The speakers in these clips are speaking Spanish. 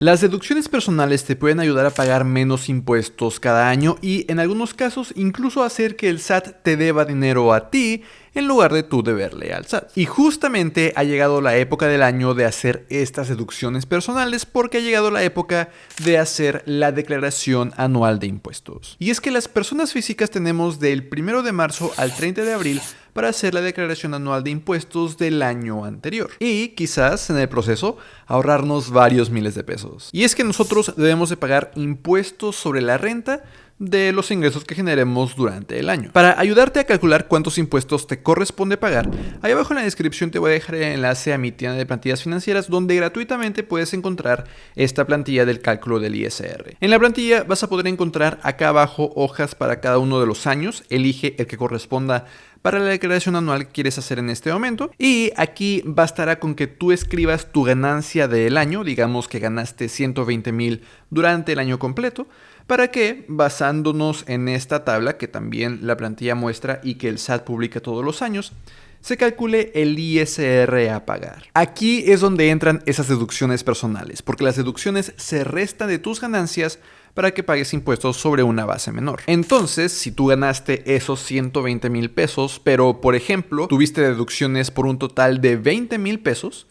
Las deducciones personales te pueden ayudar a pagar menos impuestos cada año y en algunos casos incluso hacer que el SAT te deba dinero a ti en lugar de tú deberle al SAT. Y justamente ha llegado la época del año de hacer estas deducciones personales porque ha llegado la época de hacer la declaración anual de impuestos. Y es que las personas físicas tenemos del 1 de marzo al 30 de abril para hacer la declaración anual de impuestos del año anterior. Y quizás en el proceso ahorrarnos varios miles de pesos. Y es que nosotros debemos de pagar impuestos sobre la renta de los ingresos que generemos durante el año. Para ayudarte a calcular cuántos impuestos te corresponde pagar, ahí abajo en la descripción te voy a dejar el enlace a mi tienda de plantillas financieras donde gratuitamente puedes encontrar esta plantilla del cálculo del ISR. En la plantilla vas a poder encontrar acá abajo hojas para cada uno de los años, elige el que corresponda para la declaración anual que quieres hacer en este momento. Y aquí bastará con que tú escribas tu ganancia del año, digamos que ganaste 120,000 durante el año completo, para que, basándonos en esta tabla que también la plantilla muestra y que el SAT publica todos los años, se calcule el ISR a pagar. Aquí es donde entran esas deducciones personales, porque las deducciones se restan de tus ganancias para que pagues impuestos sobre una base menor. Entonces, si tú ganaste esos 120,000 pesos, pero por ejemplo, tuviste deducciones por un total de 20,000 pesos,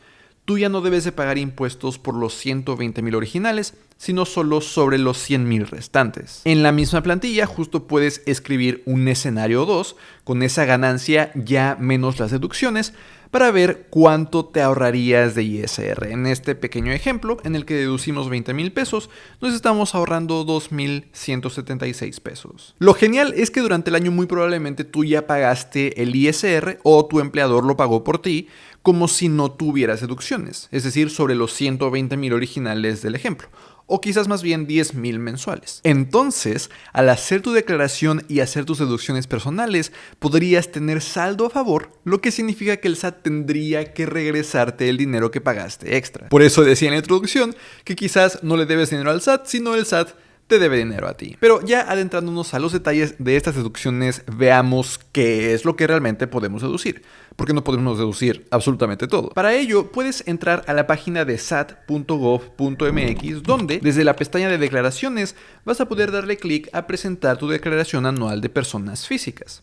tú ya no debes de pagar impuestos por los 120,000 originales, sino solo sobre los 100,000 restantes. En la misma plantilla justo puedes escribir un escenario 2 con esa ganancia ya menos las deducciones para ver cuánto te ahorrarías de ISR. En este pequeño ejemplo, en el que deducimos 20,000 pesos, nos estamos ahorrando 2,176 pesos. Lo genial es que durante el año muy probablemente tú ya pagaste el ISR o tu empleador lo pagó por ti, como si no tuvieras deducciones, es decir, sobre los 120,000 originales del ejemplo. O quizás más bien 10,000 mensuales. Entonces, al hacer tu declaración y hacer tus deducciones personales, podrías tener saldo a favor, lo que significa que el SAT tendría que regresarte el dinero que pagaste extra. Por eso decía en la introducción que quizás no le debes dinero al SAT, sino el SAT te debe dinero a ti. Pero ya adentrándonos a los detalles de estas deducciones, veamos qué es lo que realmente podemos deducir, porque no podemos deducir absolutamente todo. Para ello, puedes entrar a la página de sat.gov.mx, donde desde la pestaña de declaraciones vas a poder darle clic a presentar tu declaración anual de personas físicas.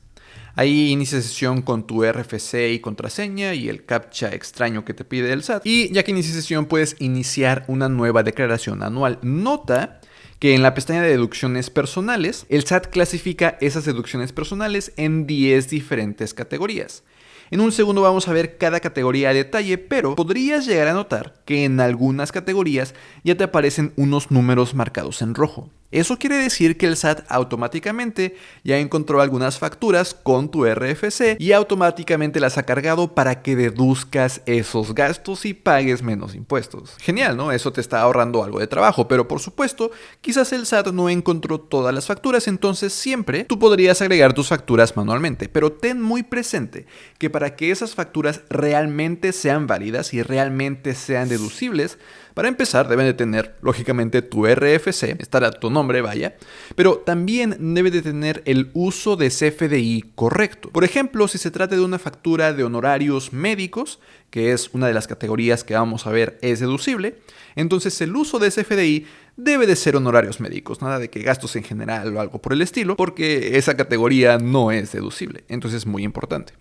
Ahí inicia sesión con tu RFC y contraseña y el captcha extraño que te pide el SAT. Y ya que inicia sesión, puedes iniciar una nueva declaración anual. Nota que en la pestaña de deducciones personales, el SAT clasifica esas deducciones personales en 10 diferentes categorías. En un segundo vamos a ver cada categoría a detalle, pero podrías llegar a notar que en algunas categorías ya te aparecen unos números marcados en rojo. Eso quiere decir que el SAT automáticamente ya encontró algunas facturas con tu RFC y automáticamente las ha cargado para que deduzcas esos gastos y pagues menos impuestos. Genial, ¿no? Eso te está ahorrando algo de trabajo, pero por supuesto, quizás el SAT no encontró todas las facturas, entonces siempre tú podrías agregar tus facturas manualmente, pero ten muy presente que para que esas facturas realmente sean válidas y realmente sean deducibles, para empezar, deben de tener, lógicamente, tu RFC, estará tu nombre, vaya, pero también debe de tener el uso de CFDI correcto. Por ejemplo, si se trata de una factura de honorarios médicos, que es una de las categorías que vamos a ver es deducible, entonces el uso de CFDI debe de ser honorarios médicos, nada de que gastos en general o algo por el estilo, porque esa categoría no es deducible, entonces es muy importante.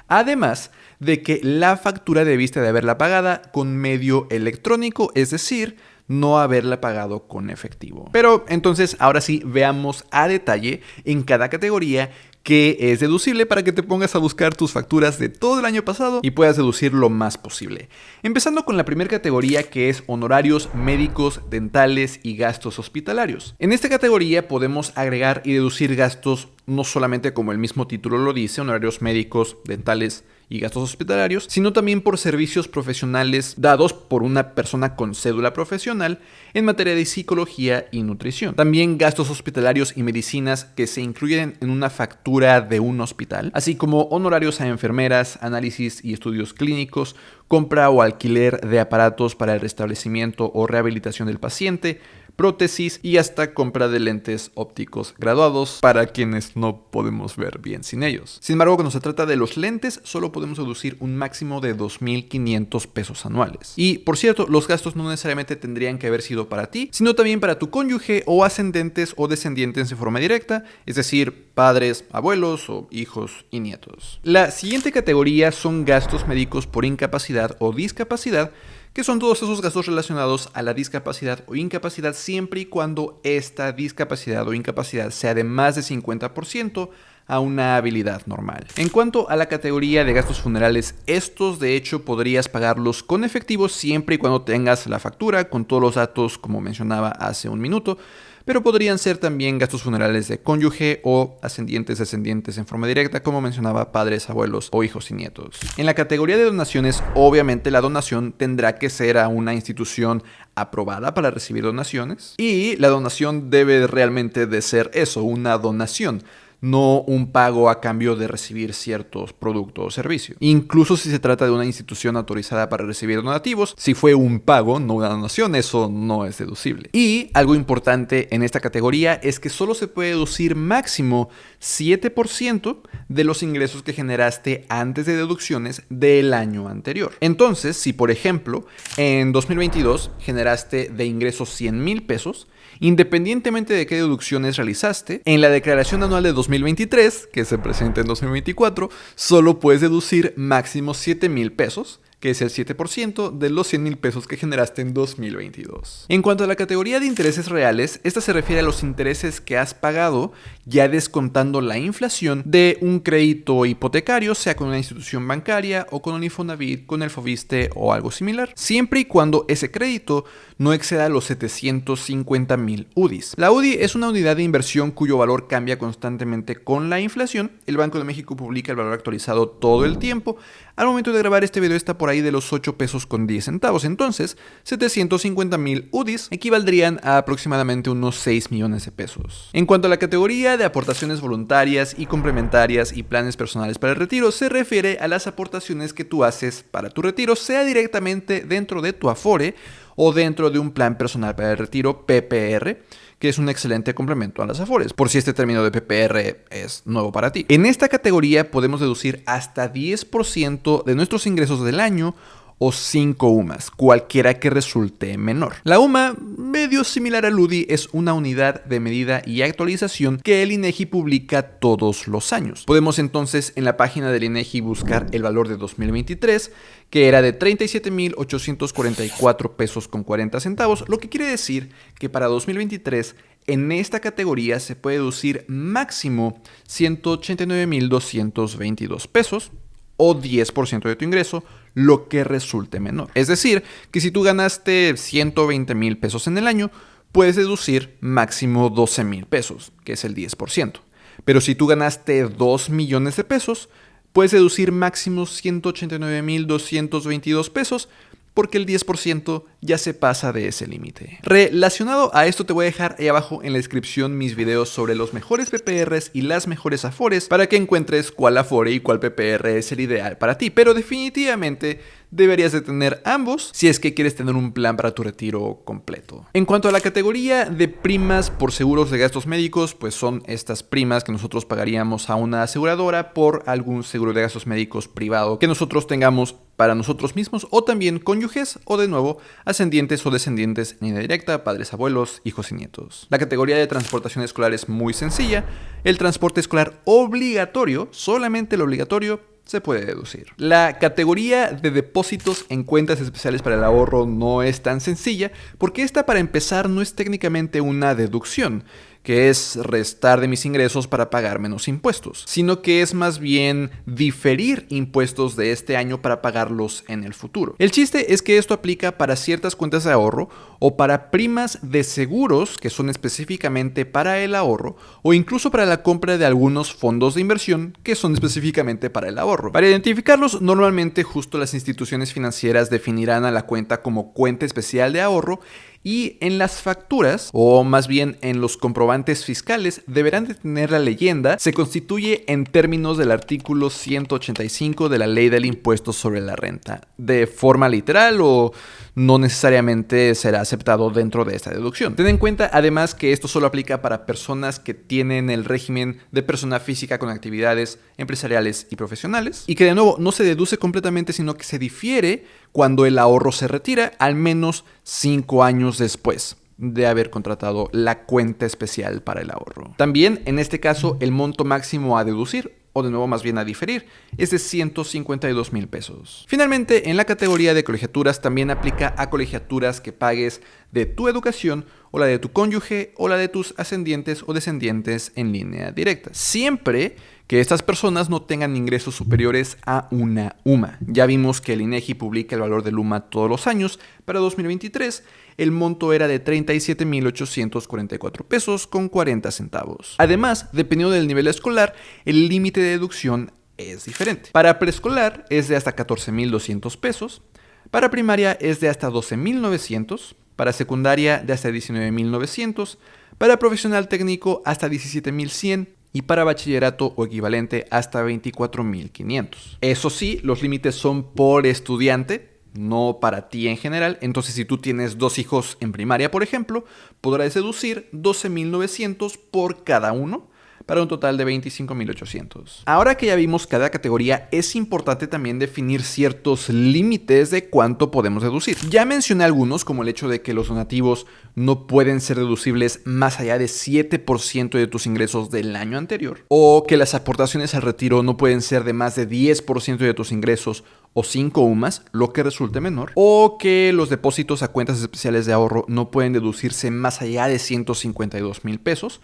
Además de que la factura debiste de haberla pagada con medio electrónico, es decir, no haberla pagado con efectivo. Pero entonces ahora sí veamos a detalle en cada categoría qué es deducible para que te pongas a buscar tus facturas de todo el año pasado y puedas deducir lo más posible. Empezando con la primera categoría, que es honorarios médicos, dentales y gastos hospitalarios. En esta categoría podemos agregar y deducir gastos no solamente como el mismo título lo dice, honorarios médicos, dentales y gastos hospitalarios, sino también por servicios profesionales dados por una persona con cédula profesional en materia de psicología y nutrición. También gastos hospitalarios y medicinas que se incluyen en una factura de un hospital, así como honorarios a enfermeras, análisis y estudios clínicos, compra o alquiler de aparatos para el restablecimiento o rehabilitación del paciente, prótesis y hasta compra de lentes ópticos graduados para quienes no podemos ver bien sin ellos. Sin embargo, cuando se trata de los lentes, solo podemos deducir un máximo de 2.500 pesos anuales. Y, por cierto, los gastos no necesariamente tendrían que haber sido para ti, sino también para tu cónyuge o ascendentes o descendientes de forma directa, es decir, padres, abuelos o hijos y nietos. La siguiente categoría son gastos médicos por incapacidad o discapacidad, que son todos esos gastos relacionados a la discapacidad o incapacidad siempre y cuando esta discapacidad o incapacidad sea de más de 50% a una habilidad normal. En cuanto a la categoría de gastos funerales, estos de hecho podrías pagarlos con efectivo siempre y cuando tengas la factura con todos los datos como mencionaba hace un minuto, pero podrían ser también gastos funerales de cónyuge o ascendientes, descendientes en forma directa, como mencionaba, padres, abuelos o hijos y nietos. En la categoría de donaciones, obviamente la donación tendrá que ser a una institución aprobada para recibir donaciones y la donación debe realmente de ser eso, una donación, no un pago a cambio de recibir ciertos productos o servicios. Incluso si se trata de una institución autorizada para recibir donativos, si fue un pago, no una donación, eso no es deducible. Y algo importante en esta categoría es que solo se puede deducir máximo 7% de los ingresos que generaste antes de deducciones del año anterior. Entonces, si por ejemplo, en 2022 generaste de ingresos 100,000 pesos, independientemente de qué deducciones realizaste, en la declaración anual de 2023, que se presenta en 2024, solo puedes deducir máximo 7,000 pesos, que es el 7% de los 100,000 pesos que generaste en 2022. En cuanto a la categoría de intereses reales, esta se refiere a los intereses que has pagado ya descontando la inflación de un crédito hipotecario, sea con una institución bancaria o con un Infonavit, con el Foviste o algo similar, siempre y cuando ese crédito no exceda los 750,000 UDIs. La UDI es una unidad de inversión cuyo valor cambia constantemente con la inflación. El Banco de México publica el valor actualizado todo el tiempo. Al momento de grabar este video está por ahí de los 8 pesos con 10 centavos. Entonces, 750,000 UDIs equivaldrían a aproximadamente unos 6 millones de pesos. En cuanto a la categoría de aportaciones voluntarias y complementarias y planes personales para el retiro, se refiere a las aportaciones que tú haces para tu retiro, sea directamente dentro de tu Afore o dentro de un plan personal para el retiro PPR, que es un excelente complemento a las Afores, por si este término de PPR es nuevo para ti. En esta categoría podemos deducir hasta 10% de nuestros ingresos del año o 5 UMAs, cualquiera que resulte menor. La UMA, medio similar al UDI, es una unidad de medida y actualización que el INEGI publica todos los años. Podemos entonces en la página del INEGI buscar el valor de 2023, que era de 37,844 pesos con 40 centavos, lo que quiere decir que para 2023 en esta categoría se puede deducir máximo 189,222 pesos o 10% de tu ingreso, lo que resulte menor. Es decir, que si tú ganaste 120,000 pesos en el año, puedes deducir máximo 12,000 pesos, que es el 10%. Pero si tú ganaste 2 millones de pesos, puedes deducir máximo 189,222 pesos, porque el 10% ya se pasa de ese límite. Relacionado a esto te voy a dejar ahí abajo en la descripción mis videos sobre los mejores PPRs y las mejores Afores para que encuentres cuál Afore y cuál PPR es el ideal para ti, pero definitivamente deberías de tener ambos si es que quieres tener un plan para tu retiro completo. En cuanto a la categoría de primas por seguros de gastos médicos, pues son estas primas que nosotros pagaríamos a una aseguradora por algún seguro de gastos médicos privado que nosotros tengamos para nosotros mismos o también cónyuges o de nuevo ascendientes o descendientes en línea directa, padres, abuelos, hijos y nietos. La categoría de transportación escolar es muy sencilla. El transporte escolar obligatorio, solamente el obligatorio, se puede deducir. La categoría de depósitos en cuentas especiales para el ahorro no es tan sencilla porque esta, para empezar, no es técnicamente una deducción, que es restar de mis ingresos para pagar menos impuestos, sino que es más bien diferir impuestos de este año para pagarlos en el futuro. El chiste es que esto aplica para ciertas cuentas de ahorro o para primas de seguros que son específicamente para el ahorro o incluso para la compra de algunos fondos de inversión que son específicamente para el ahorro. Para identificarlos, normalmente justo las instituciones financieras definirán a la cuenta como cuenta especial de ahorro Y en las facturas, o más bien en los comprobantes fiscales, deberán de tener la leyenda "se constituye en términos del artículo 185 de la Ley del Impuesto sobre la Renta", de forma literal o no necesariamente será aceptado dentro de esta deducción. Ten en cuenta además que esto solo aplica para personas que tienen el régimen de persona física con actividades empresariales y profesionales, y que de nuevo no se deduce completamente, sino que se difiere cuando el ahorro se retira al menos 5 años después de haber contratado la cuenta especial para el ahorro. También, en este caso, el monto máximo a deducir, o de nuevo más bien a diferir, es de 152,000 pesos. Finalmente, en la categoría de colegiaturas también aplica a colegiaturas que pagues de tu educación o la de tu cónyuge o la de tus ascendientes o descendientes en línea directa, siempre que estas personas no tengan ingresos superiores a una UMA. Ya vimos que el INEGI publica el valor del UMA todos los años. Para 2023, el monto era de 37,844 pesos con 40 centavos. Además, dependiendo del nivel escolar, el límite de deducción es diferente. Para preescolar es de hasta 14,200 pesos, para primaria es de hasta 12,900, para secundaria de hasta 19,900, para profesional técnico hasta 17,100 y para bachillerato o equivalente hasta 24,500. Eso sí, los límites son por estudiante, no para ti en general. Entonces, si tú tienes 2 hijos en primaria, por ejemplo, podrás deducir 12,900 por cada uno, para un total de 25,800. Ahora que ya vimos cada categoría, es importante también definir ciertos límites de cuánto podemos deducir. Ya mencioné algunos, como el hecho de que los donativos no pueden ser deducibles más allá de 7% de tus ingresos del año anterior, o que las aportaciones al retiro no pueden ser de más de 10% de tus ingresos o 5 UMAS, lo que resulte menor, o que los depósitos a cuentas especiales de ahorro no pueden deducirse más allá de 152,000 pesos,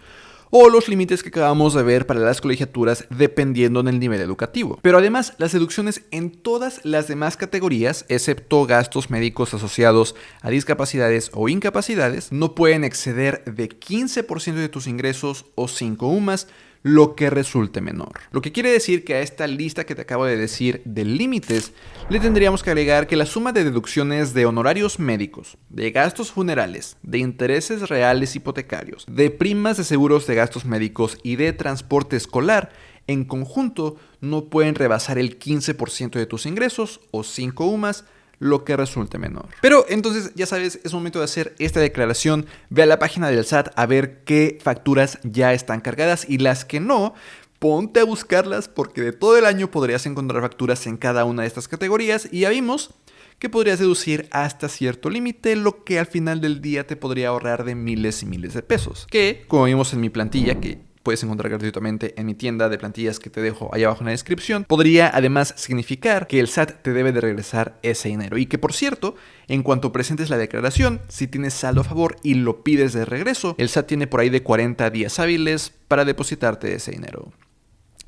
o los límites que acabamos de ver para las colegiaturas dependiendo del nivel educativo. Pero además, las deducciones en todas las demás categorías, excepto gastos médicos asociados a discapacidades o incapacidades, no pueden exceder de 15% de tus ingresos o 5 UMAS, lo que resulte menor. Lo que quiere decir que a esta lista que te acabo de decir de límites, le tendríamos que agregar que la suma de deducciones de honorarios médicos, de gastos funerales, de intereses reales hipotecarios, de primas de seguros de gastos médicos y de transporte escolar, en conjunto no pueden rebasar el 15% de tus ingresos o 5 UMAS, lo que resulte menor. Pero entonces, ya sabes, es momento de hacer esta declaración. Ve a la página del SAT a ver qué facturas ya están cargadas y las que no, ponte a buscarlas porque de todo el año podrías encontrar facturas en cada una de estas categorías y ya vimos que podrías deducir hasta cierto límite, lo que al final del día te podría ahorrar de miles y miles de pesos. Que, como vimos en mi plantilla, que puedes encontrar gratuitamente en mi tienda de plantillas que te dejo ahí abajo en la descripción, podría además significar que el SAT te debe de regresar ese dinero. Y que, por cierto, en cuanto presentes la declaración, si tienes saldo a favor y lo pides de regreso, el SAT tiene por ahí de 40 días hábiles para depositarte ese dinero.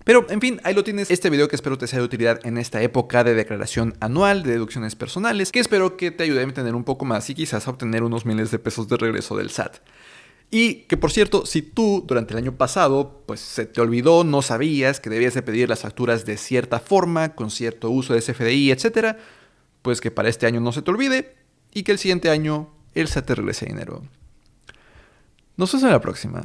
Pero, en fin, ahí lo tienes, este video que espero te sea de utilidad en esta época de declaración anual de deducciones personales, que espero que te ayude a entender un poco más y quizás a obtener unos miles de pesos de regreso del SAT. Y que, por cierto, si tú durante el año pasado pues se te olvidó, no sabías que debías de pedir las facturas de cierta forma, con cierto uso de CFDI, etc., pues que para este año no se te olvide y que el siguiente año el SAT te regrese dinero. Nos vemos en la próxima.